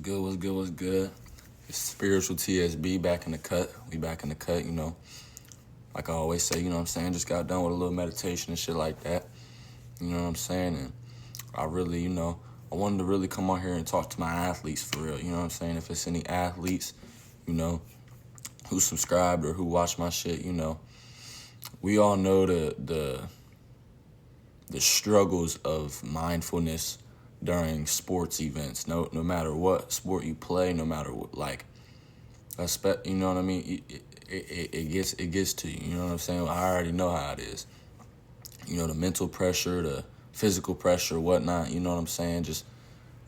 good? What's good? What's good? It's Spiritual TSB back in the cut. We back in the cut, Like I always say, you know what I'm saying? Just got done with a little meditation and shit like that. You know what I'm saying? And I really, I wanted to really come on here and talk to my athletes for real. You know what I'm saying? If it's any athletes, who subscribed or who watch my shit, we all know the struggles of mindfulness during sports events. No matter what sport you play, no matter what, you know what I mean. It gets to you. You know what I'm saying? I already know how it is. The mental pressure, the physical pressure, whatnot. You know what I'm saying? Just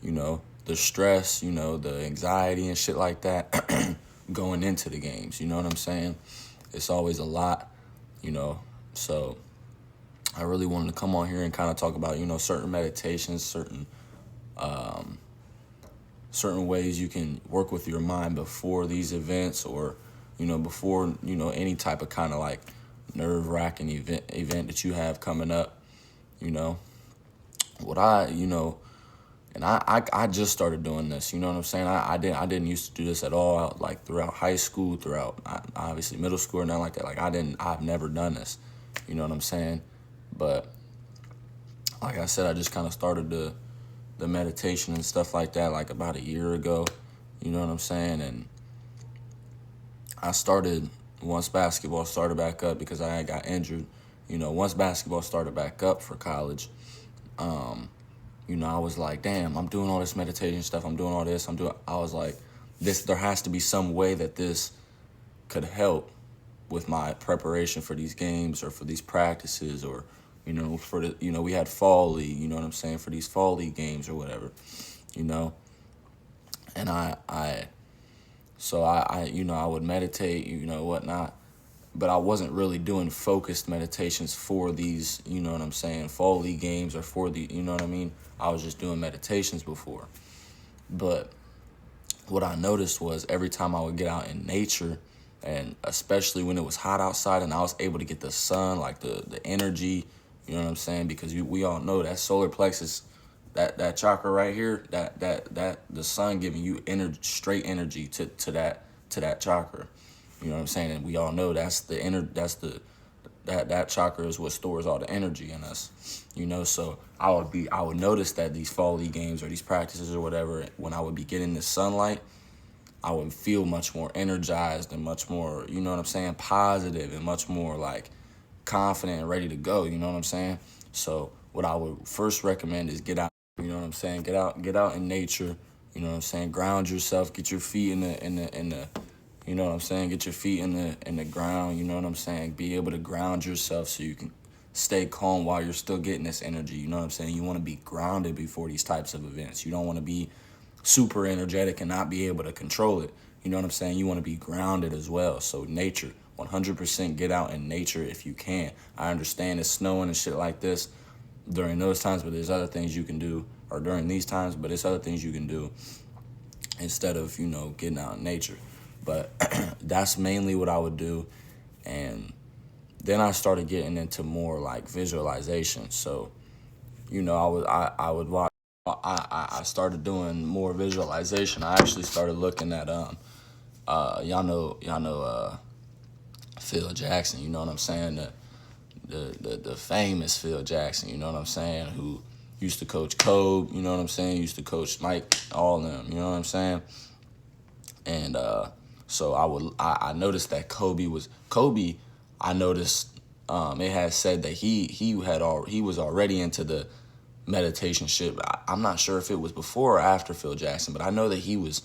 the stress, the anxiety and shit like that going into the games. You know what I'm saying? It's always a lot. So I really wanted to come on here and kind of talk about, certain meditations, certain ways you can work with your mind before these events or, before, any type of kind of like nerve-wracking event that you have coming up, what and I just started doing this, you know what I'm saying? I didn't used to do this at all, like throughout high school, throughout obviously middle school or nothing like that. Like I've never done this, you know what I'm saying? But like I said, I just kind of started the meditation and stuff like that like about a year ago, you know what I'm saying? And I started once basketball started back up because I got injured. Once basketball started back up for college, I was like, damn, I'm doing all this meditation stuff. I'm doing all this. I was like, there has to be some way that this could help with my preparation for these games or for these practices or, for the, we had fall league, you know what I'm saying, for these fall league games or whatever, and I would meditate, whatnot, but I wasn't really doing focused meditations for these, you know what I'm saying, fall league games or for the, you know what I mean? I was just doing meditations before. But what I noticed was every time I would get out in nature, and especially when it was hot outside and I was able to get the sun, like the energy, you know what I'm saying? Because we all know that solar plexus, that chakra right here, that the sun giving you energy, straight energy to that chakra. You know what I'm saying? And we all know that chakra is what stores all the energy in us. So I would notice that these fall league games or these practices or whatever, when I would be getting the sunlight, I would feel much more energized and much more, you know what I'm saying, positive and much more like confident and ready to go, you know what I'm saying? So what I would first recommend is get out, you know what I'm saying? Get out in nature, you know what I'm saying? Ground yourself, get your feet in the you know what I'm saying? Get your feet in the ground, you know what I'm saying? Be able to ground yourself so you can stay calm while you're still getting this energy, you know what I'm saying? You want to be grounded before these types of events. You don't want to be super energetic and not be able to control it. You know what I'm saying? You want to be grounded as well. So nature, 100% get out in nature if you can. I understand it's snowing and shit like this during those times, but there's other things you can do, or during these times, but it's other things you can do instead of, getting out in nature. But that's mainly what I would do. And then I started getting into more like visualization. So, I would watch. I started doing more visualization. I actually started looking at y'all know Phil Jackson. You know what I'm saying? The famous Phil Jackson. You know what I'm saying? Who used to coach Kobe. You know what I'm saying? Used to coach Mike. All of them. You know what I'm saying? And so I noticed that Kobe. I noticed it had said that he was already into the meditation shit. I'm not sure if it was before or after Phil Jackson, but I know that he was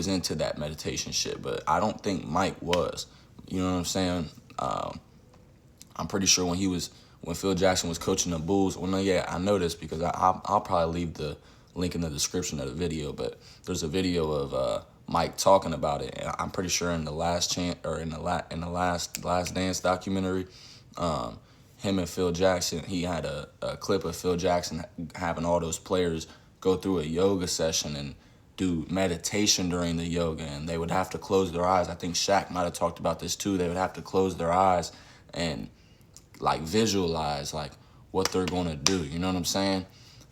into that meditation shit, but I don't think Mike was. You know what I'm saying? I'm pretty sure when Phil Jackson was coaching the Bulls. Well, no, yeah, I know this because I'll probably leave the link in the description of the video. But there's a video of Mike talking about it, and I'm pretty sure in the last Last Dance documentary, him and Phil Jackson, he had a clip of Phil Jackson having all those players go through a yoga session and do meditation during the yoga, and they would have to close their eyes. I think Shaq might have talked about this too. They would have to close their eyes and like visualize like what they're going to do. You know what I'm saying?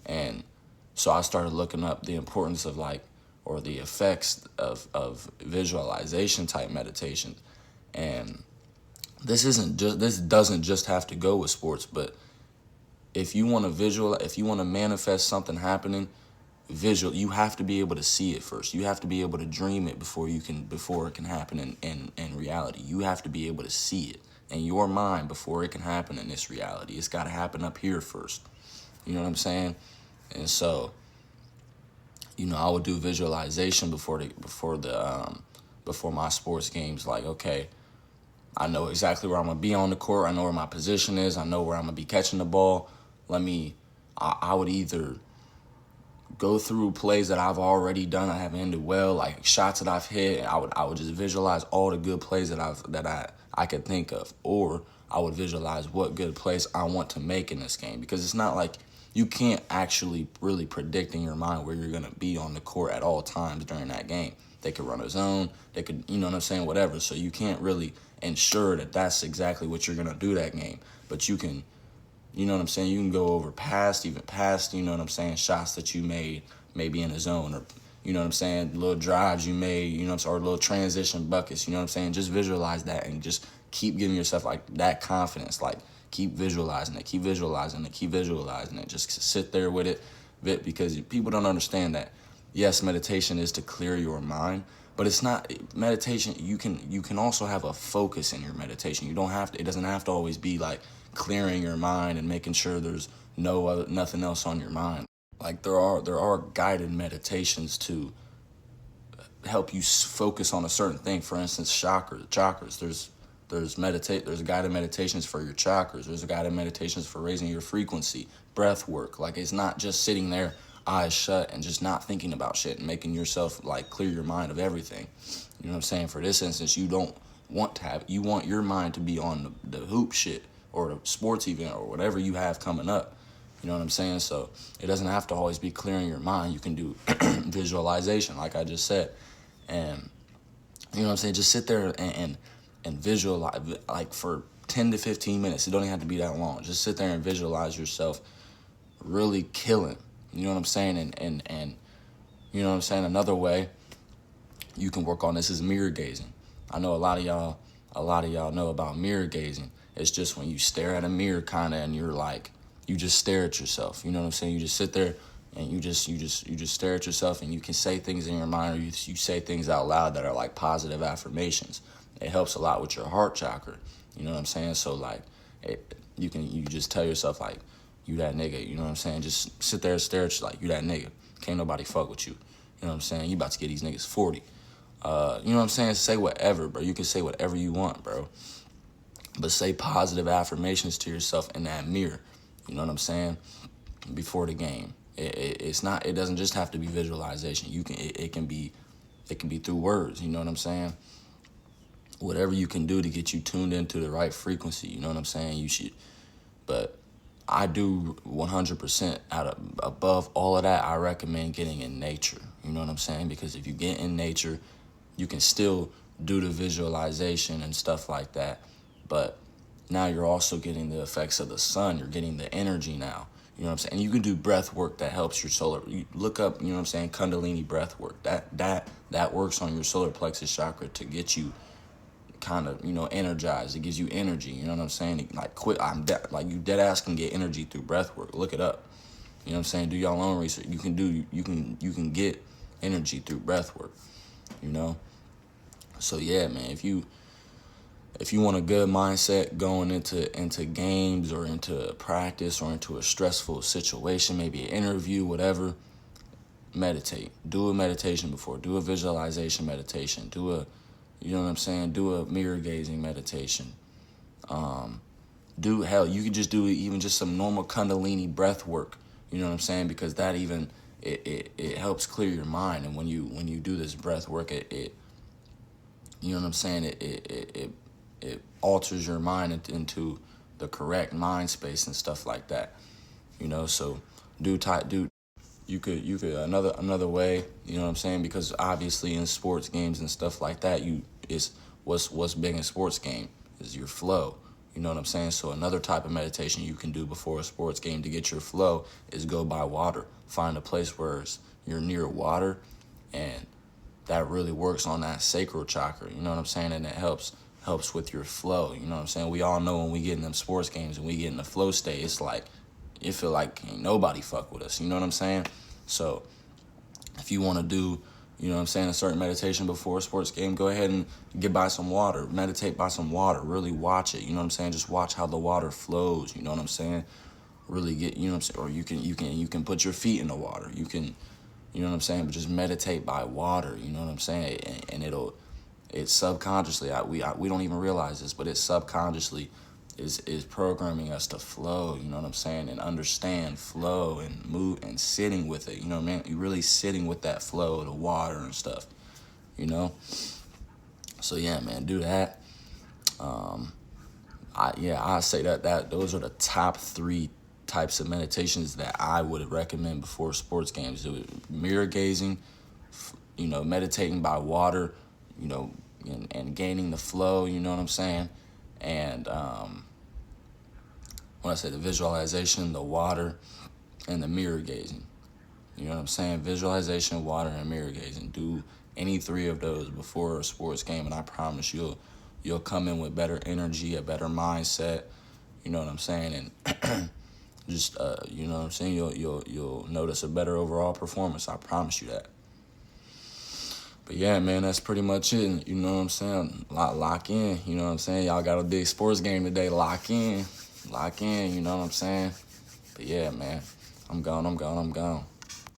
And so I started looking up the importance of like or the effects of visualization type meditation. And this doesn't just have to go with sports, but if you want to manifest something happening, you have to be able to see it first. You have to be able to dream it before it can happen in reality. You have to be able to see it in your mind before it can happen in this reality. It's got to happen up here first. You know what I'm saying? And so, I would do visualization before my sports games. Like, okay, I know exactly where I'm gonna be on the court. I know where my position is. I know where I'm gonna be catching the ball. I would either go through plays that I've already done, I have ended well, like shots that I've hit. I would just visualize all the good plays that I could think of, or I would visualize what good plays I want to make in this game, because it's not like you can't actually really predict in your mind where you're gonna be on the court at all times during that game. They could run a zone, they could, whatever. So you can't really ensure that that's exactly what you're gonna do that game, but you can. You can go over past, shots that you made, maybe in a zone, or, little drives you made, or little transition buckets, Just visualize that and just keep giving yourself, like, that confidence. Like, keep visualizing it, keep visualizing it, keep visualizing it. Just sit there with it, because people don't understand that, yes, meditation is to clear your mind, but it's not meditation. You can also have a focus in your meditation. It doesn't have to always be like clearing your mind and making sure there's nothing else on your mind. Like, there are guided meditations to help you focus on a certain thing. For instance, chakras. There's guided meditations for your chakras. There's guided meditations for raising your frequency, breath work. Like, it's not just sitting there eyes shut and just not thinking about shit and making yourself, like, clear your mind of everything. You know what I'm saying? For this instance, you want your mind to be on the hoop shit or the sports event or whatever you have coming up. You know what I'm saying? So it doesn't have to always be clearing your mind. You can do visualization, like I just said. And, just sit there and visualize, like, for 10 to 15 minutes. It don't even have to be that long. Just sit there and visualize yourself really killing. You know what I'm saying? And you know what I'm saying? Another way you can work on this is mirror gazing. I know a lot of y'all know about mirror gazing. It's just when you stare at a mirror kind of, and you're like, you just stare at yourself. You know what I'm saying? You just sit there and you just stare at yourself, and you can say things in your mind, or you say things out loud that are like positive affirmations. It helps a lot with your heart chakra. You know what I'm saying? So, like, you just tell yourself, like, you that nigga. You know what I'm saying? Just sit there and stare at you like, you that nigga. Can't nobody fuck with you. You know what I'm saying? You about to get these niggas 40. You know what I'm saying? Say whatever, bro. You can say whatever you want, bro. But say positive affirmations to yourself in that mirror. You know what I'm saying? Before the game. It doesn't just have to be visualization. It can be through words. You know what I'm saying? Whatever you can do to get you tuned into the right frequency. You know what I'm saying? You should. But I do 100% above all of that. I recommend getting in nature. You know what I'm saying? Because if you get in nature, you can still do the visualization and stuff like that. But now you're also getting the effects of the sun. You're getting the energy now. You know what I'm saying? And you can do breath work that helps your solar. You look up, you know what I'm saying, Kundalini breath work. That works on your solar plexus chakra to get you kind of, energized. It gives you energy. You know what I'm saying? Like, you dead ass can get energy through breath work. Look it up. You know what I'm saying? Do your own research. You can get energy through breath work. So yeah, man, if you want a good mindset going into games or into practice or into a stressful situation, maybe an interview, whatever, meditate. Do a meditation before. Do a visualization meditation. Do a mirror gazing meditation. You can just do even just some normal Kundalini breath work. You know what I'm saying? Because that even it helps clear your mind. And when you do this breath work, it you know what I'm saying? It alters your mind into the correct mind space and stuff like that. So you could another way, you know what I'm saying? Because obviously in sports games and stuff like that, what's big in sports game is your flow. You know what I'm saying? So another type of meditation you can do before a sports game to get your flow is go by water. Find a place where you're near water And that really works on that sacral chakra, you know what I'm saying? And it helps with your flow, you know what I'm saying? We all know when we get in them sports games and we get in the flow state, it's like, it feel like ain't nobody fuck with us, you know what I'm saying? So if you want to do, you know what I'm saying, a certain meditation before a sports game, go ahead and get by some water, meditate by some water, really watch it, you know what I'm saying? Just watch how the water flows, you know what I'm saying? Really get, you know what I'm saying? Or you can put your feet in the water, you can, you know what I'm saying? But just meditate by water, you know what I'm saying? And it's subconsciously, we don't even realize this, but it subconsciously is programming us to flow, you know what I'm saying? And understand flow and move and sitting with it, you know what I mean? You're really sitting with that flow, the water and stuff, you know? So yeah, man, do that. I say that those are the top 3 types of meditations that I would recommend before sports games. Mirror gazing, you know, meditating by water, you know, and gaining the flow, you know what I'm saying? And when I say the visualization, the water, and the mirror gazing, you know what I'm saying? Visualization, water, and mirror gazing. Do any 3 of those before a sports game, and I promise you'll come in with better energy, a better mindset, you know what I'm saying? And just you know what I'm saying, you'll notice a better overall performance. I promise you that. But yeah, man, that's pretty much it. You know what I'm saying? Lock in. You know what I'm saying? Y'all got a big sports game today. Lock in. You know what I'm saying? But yeah, man, I'm gone.